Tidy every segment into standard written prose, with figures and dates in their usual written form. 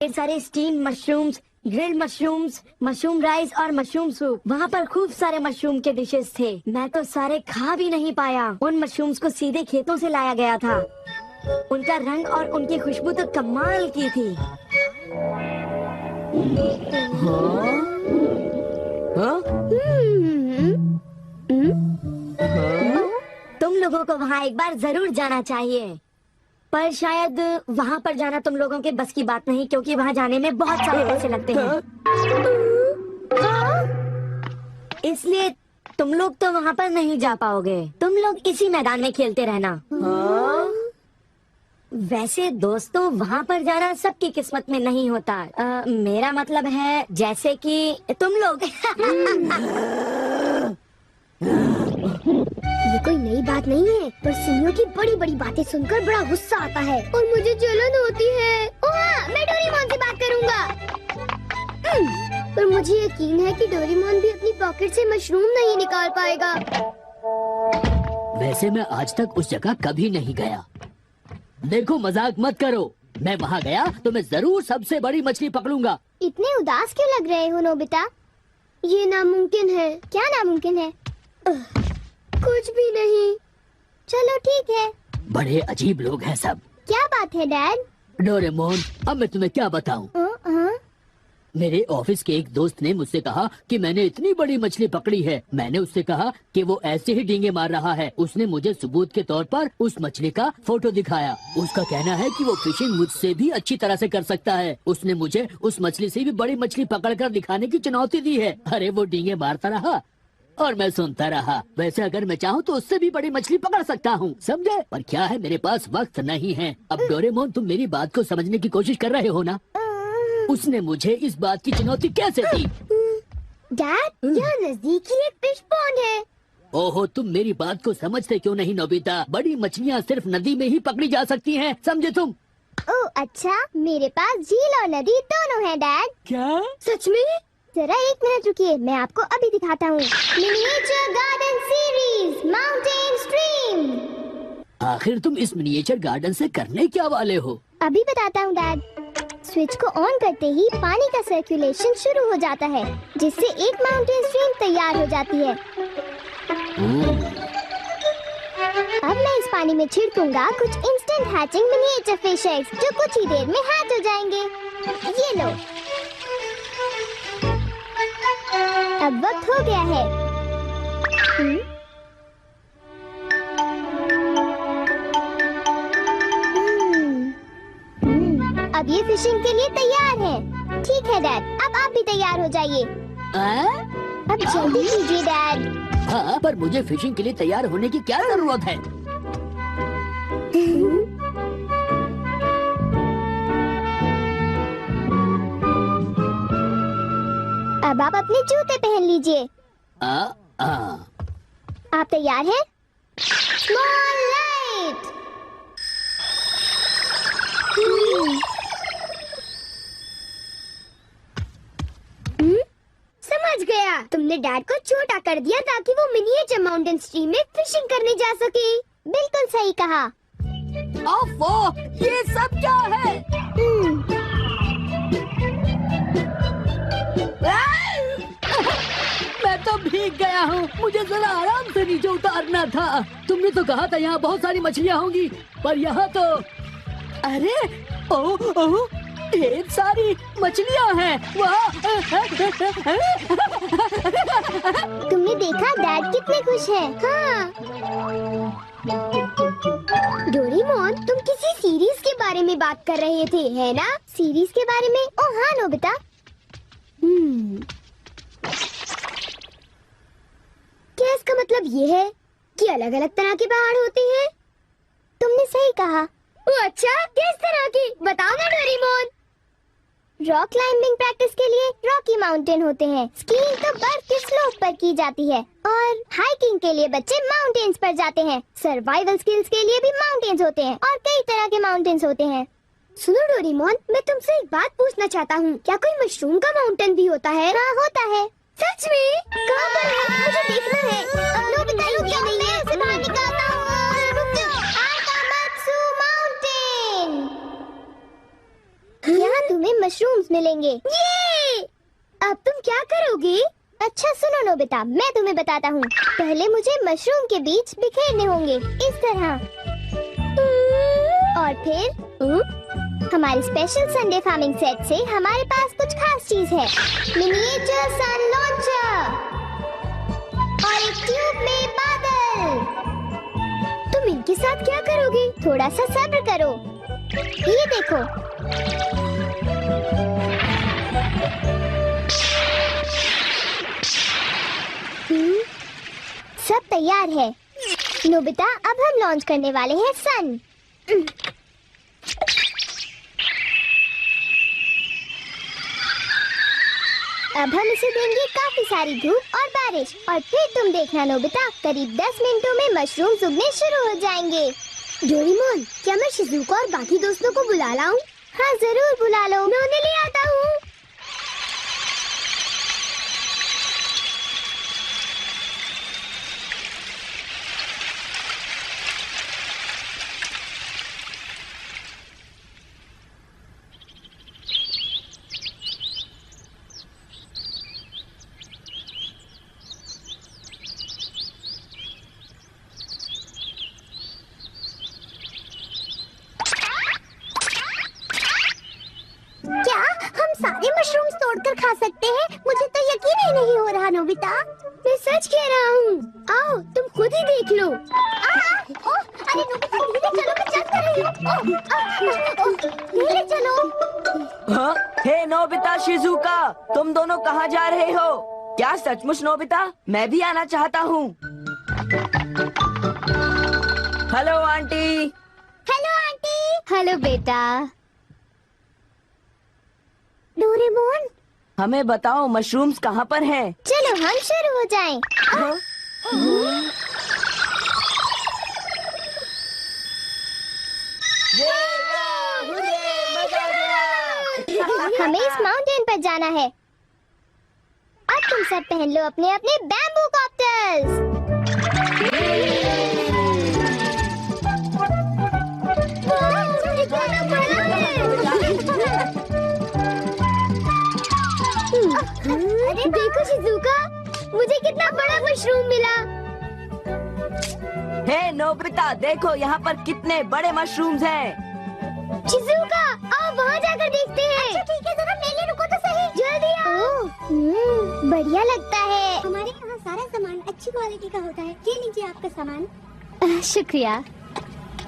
ढेर सारे steam mushrooms, grilled mushrooms, mushroom rice और मशरूम सूप। वहाँ पर खूब सारे मशरूम के डिशेस थे। मैं तो सारे खा भी नहीं पाया। उन मशरूम्स को सीधे खेतों से लाया गया था। उनका रंग और उनकी खुशबू तो कमाल की थी। हाँ? हाँ? हाँ? तुम लोगों को वहाँ एक बार जरूर जाना चाहिए, पर शायद वहाँ पर जाना तुम लोगों के बस की बात नहीं, क्योंकि वहाँ जाने में बहुत सारे पैसे लगते हैं। इसलिए तुम लोग तो वहाँ पर नहीं जा पाओगे। तुम लोग इसी मैदान में खेलते रहना। हाँ? वैसे दोस्तों, वहाँ पर जाना सबकी किस्मत में नहीं होता। मेरा मतलब है जैसे कि तुम लोग। ये कोई नई बात नहीं है, पर सीनियों की बड़ी बड़ी बातें सुनकर बड़ा गुस्सा आता है और मुझे जलन होती है। ओह हाँ, मैं डोरेमोन से बात करूंगा। पर मुझे यकीन है कि डोरेमोन भी अपनी पॉकेट से मशरूम नहीं निकाल पाएगा। वैसे मैं आज तक उस जगह कभी नहीं गया। देखो, मजाक मत करो। मैं वहाँ गया तो मैं जरूर सबसे बड़ी मछली पकड़ूंगा। इतने उदास क्यों लग रहे हो नोबिता? ये नामुमकिन है। क्या नामुमकिन है? कुछ भी नहीं। चलो ठीक है। बड़े अजीब लोग हैं सब। क्या बात है डैड? डोरेमोन, अब मैं तुम्हें क्या बताऊं? मेरे ऑफिस के एक दोस्त ने मुझसे कहा कि मैंने इतनी बड़ी मछली पकड़ी है। मैंने उससे कहा कि वो ऐसे ही डींगे मार रहा है। उसने मुझे सबूत के तौर पर उस मछली का फोटो दिखाया। उसका कहना है कि वो फिशिंग मुझसे भी अच्छी तरह से कर सकता है। उसने मुझे उस मछली से भी बड़ी मछली पकड़कर दिखाने की चुनौती दी है। अरे वो डींगे मारता रहा और मैं सुनता रहा। वैसे अगर मैं चाहूँ तो उससे भी बड़ी मछली पकड़ सकता हूँ, समझे? पर क्या है, मेरे पास वक्त नहीं है। अब डोरेमोन, तुम मेरी बात को समझने की कोशिश कर रहे हो ना? उसने मुझे इस बात की चुनौती कैसे दी? डैड, यहाँ नजदीक ही एक फिश पॉन्ड है। ओहो, तुम मेरी बात को समझते क्यों नहीं नोबिता? बड़ी मछलियाँ सिर्फ नदी में ही पकड़ी जा सकती हैं, समझे तुम? ओह अच्छा, मेरे पास झील और नदी दोनों हैं डैड। क्या? सच में? जरा एक मिनट रुकिए, मैं आपको अभी दिखाता हूँ। Miniature garden series, mountain stream. आखिर तुम इस मिनिएचर गार्डन से करने क्या वाले हो? अभी बताता हूँ डैड। स्विच को ऑन करते ही पानी का सर्कुलेशन शुरू हो जाता है, जिससे एक माउंटेन स्ट्रीम तैयार हो जाती है। अब मैं इस पानी में छिड़कूंगा कुछ instant hatching miniature fish eggs, जो कुछ ही देर में हैच हो जाएंगे। ये लो, अब वक्त हो गया है। अब ये फिशिंग के लिए तैयार है। ठीक है डैड, अब आप भी तैयार हो जाइए। अब जल्दी कीजिए डैड। हाँ, पर मुझे फिशिंग के लिए तैयार होने की क्या जरूरत है? अब आप अपने जूते पहन लीजिए। आप तैयार हैं? Small light. समझ गया, तुमने डैड को छोटा कर दिया ताकि वो मिनिएचर माउंटेन स्ट्रीम में फिशिंग करने जा सके। बिल्कुल सही कहा। ओफो, ये सब क्या है? मैं तो भीग गया हूँ। मुझे जरा आराम से नीचे उतारना था। तुमने तो कहा था यहाँ बहुत सारी मछलियाँ होंगी, पर यहाँ तो अरे ओह, ढेर सारी मछलियाँ हैं। वाह! तुमने देखा डैड कितने खुश हैं। हाँ। डोरेमोन, तुम किसी सीरीज के बारे में बात कर रहे थे, है ना? सीरीज के बारे में? ओह हाँ नोबिता। क्या इसका मतलब ये है कि अलग अलग तरह के पहाड़ होते हैं? तुमने सही कहा। ओह अच्छा, किस तरह की? बताओ ना डोरेमोन। रॉक क्लाइंबिंग प्रैक्टिस के लिए रॉकी माउंटेन होते हैं। स्कीइंग तो बर्फ के स्लोप पर की जाती है और हाइकिंग के लिए बच्चे माउंटेन्स पर जाते हैं। सर्वाइवल स्किल्स के लिए भी माउंटेन्स होते हैं और कई तरह के माउंटेन्स होते हैं। सुनो डोरेमोन, मैं तुमसे एक बात पूछना चाहता हूँ। क्या कोई मशरूम का माउंटेन भी होता है? हाँ होता है। सच में? कहाँ पर है? मुझे देखना है। नोबिता रुक जाओ, मैं उसे बाहर निकालता हूँ। रुक जाओ। आकामात्सु माउंटेन। यहाँ तुम्हें मशरूम्स मिलेंगे। ये! अब तुम क्या करोगी? अच्छा सुनो नोबिता, मैं तुम्हें बताता हूँ। पहले मुझे मशरूम के बीज बिखेरने होंगे, इस तरह। और फिर हमारे स्पेशल संडे फार्मिंग सेट से हमारे पास कुछ खास चीज है। मिनिएचर सन लॉन्चर और एक ट्यूब में बादल। तुम इनके साथ क्या करोगी? थोड़ा सा सब्र करो। ये देखो। सब तैयार है। नोबिता, अब हम लॉन्च करने वाले हैं सन। अब हम इसे देंगे काफी सारी धूप और बारिश, और फिर तुम देखना नोबिता, करीब 10 मिनटों में मशरूम उगने शुरू हो जाएंगे। डोरेमोन, क्या मैं शिजुका और बाकी दोस्तों को बुला लाऊं? हाँ जरूर बुला लो, मैं उन्हें ले आता हूँ। क्या हम सारे मशरूम्स तोड़कर खा सकते हैं? मुझे तो यकीन ही नहीं हो रहा नोबिता। मैं सच कह रहा हूँ। आओ तुम खुद ही देख लो। अरे नोबिता धीरे चलो, मैं चल कर रही हूँ। धीरे चलो। हाँ? हे नोबिता, शिजुका, तुम दोनों कहाँ जा रहे हो? क्या सचमुच नोबिता? मैं भी आना चाहता हूँ। Hello aunty. Hello aunty. Hello बेटा। डोरेमोन, हमें बताओ मशरूम्स कहाँ पर हैं? चलो हम शुरू हो जाएं। हाँ? मजा आ गया। हमें इस माउंटेन पर जाना है। अब तुम सब पहन लो अपने अपने बैम्बू कॉप्टर्स। अरे देखो शिजुका, मुझे कितना बड़ा मशरूम मिला। हे नोबिता, देखो यहाँ पर कितने बड़े मशरूम्स हैं। शिजुका, आओ वहाँ जाकर देखते हैं। अच्छा ठीक है, जरा मेले रुको तो सही। जल्दी आओ। बढ़िया लगता है। हमारे यहाँ सारा सामान अच्छी क्वालिटी का होता है। ये लीजिए आपका सामान। शुक्रिया।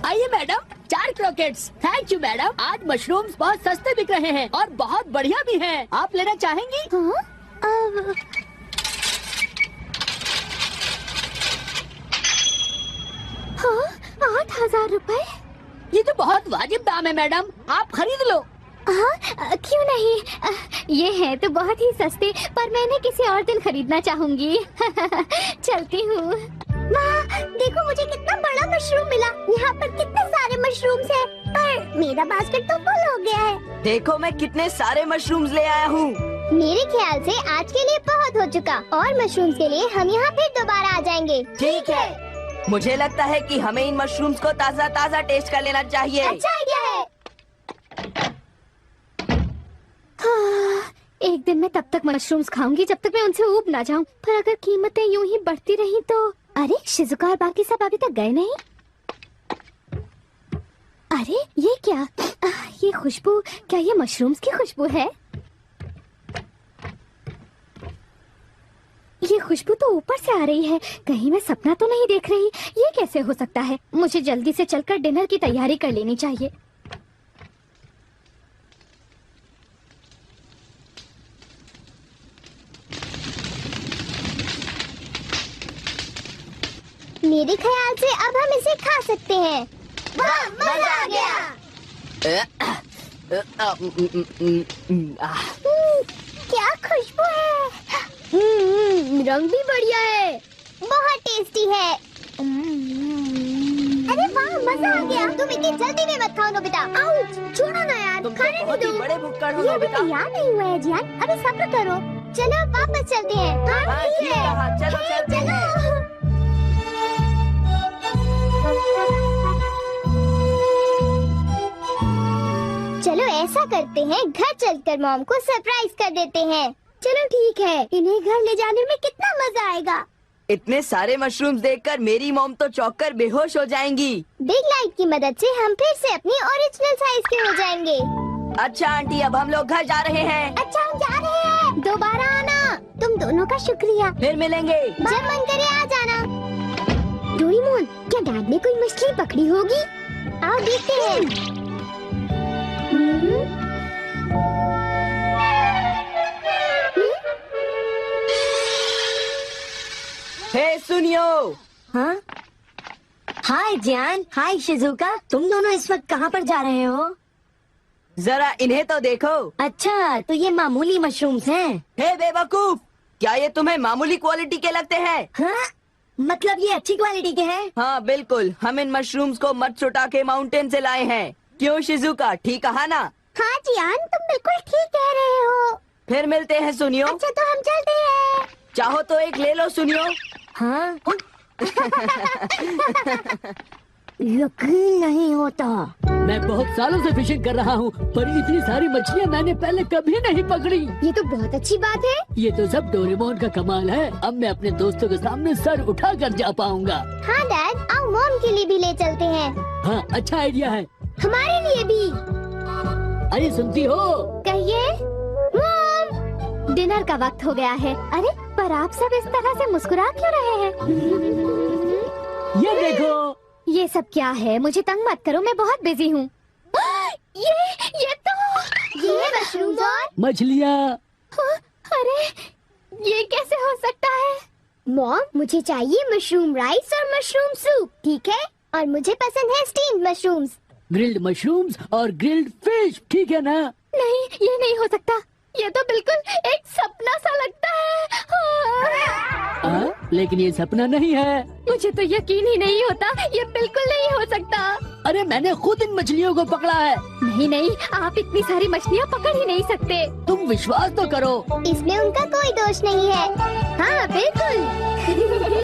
आइए madam, 4 croquettes. Thank you madam. आज मशरूम्स बहुत सस्ते बिक रहे हैं और बहुत बढ़िया भी हैं। आप लेना चाहेंगी? हाँ? हाँ, 8,000 रुपए। ये तो बहुत वाजिब दाम है मैडम, आप खरीद लो। हाँ, क्यों नहीं। ये है तो बहुत ही सस्ते, पर मैं इन्हें किसी और दिन खरीदना चाहूंगी। चलती हूँ। वाह, देखो मुझे कितना बड़ा मशरूम मिला। यहाँ पर कितने सारे मशरूम्स हैं, पर मेरा बास्केट तो फुल हो गया है। देखो मैं कितने सारे मशरूम्स ले आया हूँ। मेरे ख्याल से आज के लिए बहुत हो चुका, और मशरूम्स के लिए हम यहाँ फिर दोबारा आ जाएंगे। ठीक है। मुझे लगता है कि हमें इन मशरूम्स को ताज़ा ताज़ा टेस्ट कर लेना चाहिए। अच्छा आइडिया है। एक दिन मैं तब तक मशरूम्स खाऊंगी जब तक मैं उनसे ऊब ना जाऊं। पर अगर कीमतें यूं ही बढ़ती रही तो। अरे शिजुका और बाकी सब अभी तक गए नहीं। अरे ये क्या? ये खुशबू, क्या ये मशरूम्स की खुशबू है? ये खुशबू तो ऊपर से आ रही है, कहीं मैं सपना तो नहीं देख रही। ये कैसे हो सकता है? मुझे जल्दी से चलकर डिनर की तैयारी कर लेनी चाहिए। मेरे ख्याल से अब हम इसे खा सकते हैं। वाह, मजा आ गया। क्या खुशबू है। रंग भी बढ़िया है, बहुत टेस्टी है। अरे वाह, मजा आ गया। तुम इतनी जल्दी में मत खाओ नोबिता। आउच, छोड़ो ना यार, तुम खाने तो बहुत दो। ही बड़े भुक्कड़ हो ये अभी नोबिता। तैयार नहीं हुआ है जियान, अभी सब्र करो। चलो वापस चलते हैं। हाँ, ठीक ठीक है। कहा, चलो चलते हैं। चलो चलो ऐसा करते हैं, घर चलकर मॉम को सरप्राइज कर देते हैं। चलो ठीक है, इन्हें घर ले जाने में कितना मजा आएगा। इतने सारे मशरूम्स देखकर मेरी मॉम तो चौंक कर बेहोश हो जाएंगी। बिग लाइट की मदद से हम फिर से अपनी ओरिजिनल साइज के हो जाएंगे। अच्छा आंटी, अब हम लोग घर जा रहे हैं। अच्छा हम जा रहे हैं, दोबारा आना। तुम दोनों का शुक्रिया, फिर मिलेंगे। जब मन करे आ जाना। डोरेमोन, क्या डैड ने कोई मछली पकड़ी होगी? आओ देखते हैं। हे सुनियो। हाँ, हाय जियान, हाय शिजुका, तुम दोनों इस वक्त कहाँ पर जा रहे हो? जरा इन्हें तो देखो। अच्छा, तो ये मामूली मशरूम्स हैं। हे बेवकूफ, क्या ये तुम्हें मामूली क्वालिटी के लगते हैं? हाँ, मतलब ये अच्छी क्वालिटी के हैं? हाँ बिल्कुल, हम इन मशरूम्स को मत्सुटा के माउंटेन से लाए हैं। क्यों शिजुका, ठीक कहा ना? हाँ जियान, तुम बिल्कुल ठीक कह रहे हो। फिर मिलते हैं सुनियो। अच्छा तो हम चलते हैं। चाहो तो एक ले लो सुनियो। हाँ। यकीन नहीं होता। मैं बहुत सालों से फिशिंग कर रहा हूँ, पर इतनी सारी मछलियाँ मैंने पहले कभी नहीं पकड़ी। ये तो बहुत अच्छी बात है। ये तो सब डोरेमोन का कमाल है। अब मैं अपने दोस्तों के सामने सर उठा कर जा पाऊंगा। हाँ डैड, आओ मॉम के लिए भी ले चलते हैं। हाँ, अच्छा आइडिया है। हमारे लिए भी। अरे सुनती हो? कहिए। मॉम, डिनर का वक्त हो गया है। अरे पर आप सब इस तरह से मुस्कुरा क्यों रहे हैं? ये देखो। ये सब क्या है? मुझे तंग मत करो, मैं बहुत बिजी हूँ। ये तो ये मशरूम और मछलियाँ। अरे ये कैसे हो सकता है? मॉम, मुझे चाहिए मशरूम राइस और मशरूम सूप, ठीक है? और मुझे पसंद है स्टीम्ड मशरूम्स। ग्रिल्ड मशरूम्स और ग्रिल्ड फिश, ठीक है ना? नहीं, ये नहीं हो सकता। ये तो बिल्कुल एक सपना सा लगता है। लेकिन ये सपना नहीं है। मुझे तो यकीन ही नहीं होता, ये बिल्कुल नहीं हो सकता। अरे मैंने खुद इन मछलियों को पकड़ा है। नहीं नहीं, आप इतनी सारी मछलियाँ पकड़ ही नहीं सकते। तुम विश्वास तो करो। इसमें उनका कोई दोष नहीं है। हाँ बिल्कुल।